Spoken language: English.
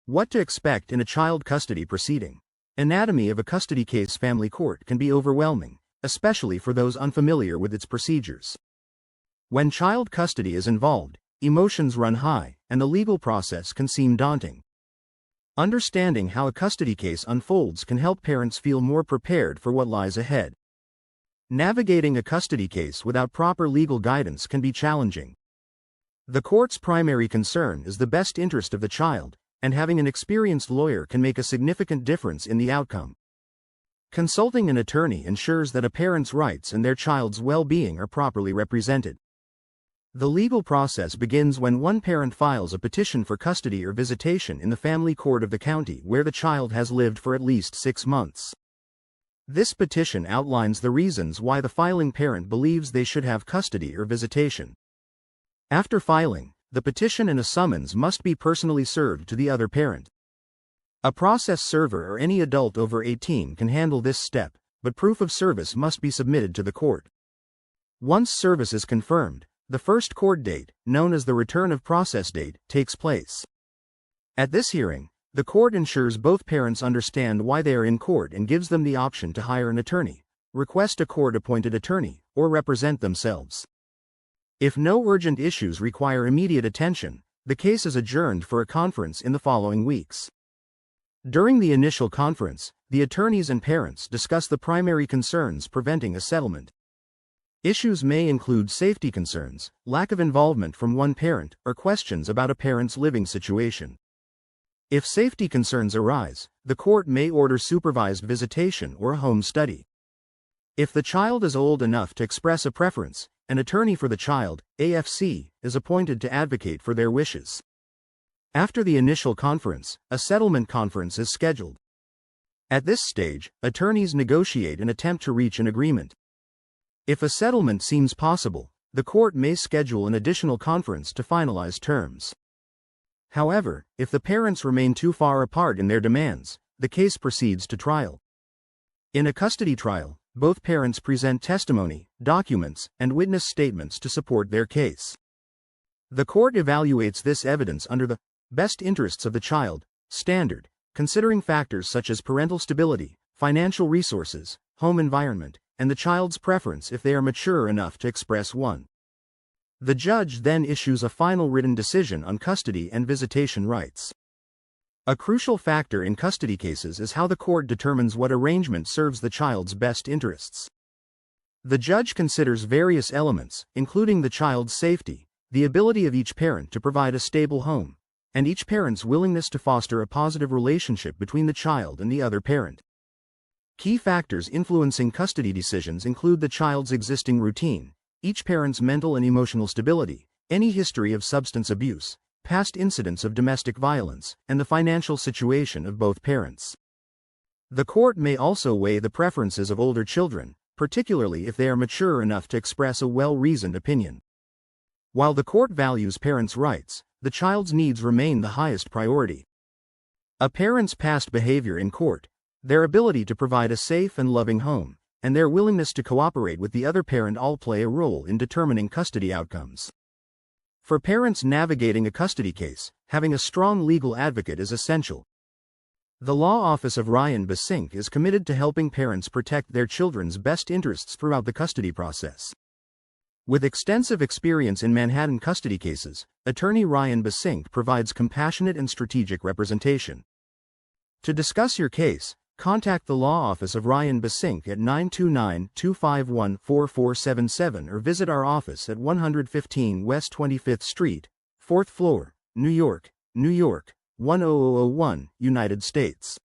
What to expect in a child custody proceeding. Anatomy of a custody case. Family court can be overwhelming, especially for those unfamiliar with its procedures. When child custody is involved, emotions run high, and the legal process can seem daunting. Understanding how a custody case unfolds can help parents feel more prepared for what lies ahead. Navigating a custody case without proper legal guidance can be challenging. The court's primary concern is the best interest of the child, and having an experienced lawyer can make a significant difference in the outcome. Consulting an attorney ensures that a parent's rights and their child's well-being are properly represented. The legal process begins when one parent files a petition for custody or visitation in the family court of the county where the child has lived for at least 6 months. This petition outlines the reasons why the filing parent believes they should have custody or visitation. After filing, the petition and a summons must be personally served to the other parent. A process server or any adult over 18 can handle this step, but proof of service must be submitted to the court. Once service is confirmed, the first court date, known as the return of process date, takes place. At this hearing, the court ensures both parents understand why they are in court and gives them the option to hire an attorney, request a court-appointed attorney, or represent themselves. If no urgent issues require immediate attention, the case is adjourned for a conference in the following weeks. During the initial conference, the attorneys and parents discuss the primary concerns preventing a settlement. Issues may include safety concerns, lack of involvement from one parent, or questions about a parent's living situation. If safety concerns arise, the court may order supervised visitation or a home study. If the child is old enough to express a preference, an attorney for the child, AFC, is appointed to advocate for their wishes. After the initial conference, a settlement conference is scheduled. At this stage, attorneys negotiate and attempt to reach an agreement. If a settlement seems possible, the court may schedule an additional conference to finalize terms. However, if the parents remain too far apart in their demands, the case proceeds to trial. In a custody trial, both parents present testimony, documents, and witness statements to support their case. The court evaluates this evidence under the best interests of the child standard, considering factors such as parental stability, financial resources, home environment, and the child's preference if they are mature enough to express one. The judge then issues a final written decision on custody and visitation rights. A crucial factor in custody cases is how the court determines what arrangement serves the child's best interests. The judge considers various elements, including the child's safety, the ability of each parent to provide a stable home, and each parent's willingness to foster a positive relationship between the child and the other parent. Key factors influencing custody decisions include the child's existing routine, each parent's mental and emotional stability, any history of substance abuse, past incidents of domestic violence, and the financial situation of both parents. The court may also weigh the preferences of older children, particularly if they are mature enough to express a well-reasoned opinion. While the court values parents' rights, the child's needs remain the highest priority. A parent's past behavior in court, their ability to provide a safe and loving home, and their willingness to cooperate with the other parent all play a role in determining custody outcomes. For parents navigating a custody case, having a strong legal advocate is essential. The law office of Ryan Besinque is committed to helping parents protect their children's best interests throughout the custody process. With extensive experience in Manhattan custody cases, attorney Ryan Besinque provides compassionate and strategic representation. To discuss your case, contact the law office of Ryan Besinque at 929-251-4477 or visit our office at 115 West 25th Street, 4th floor, New York, 10001, United States.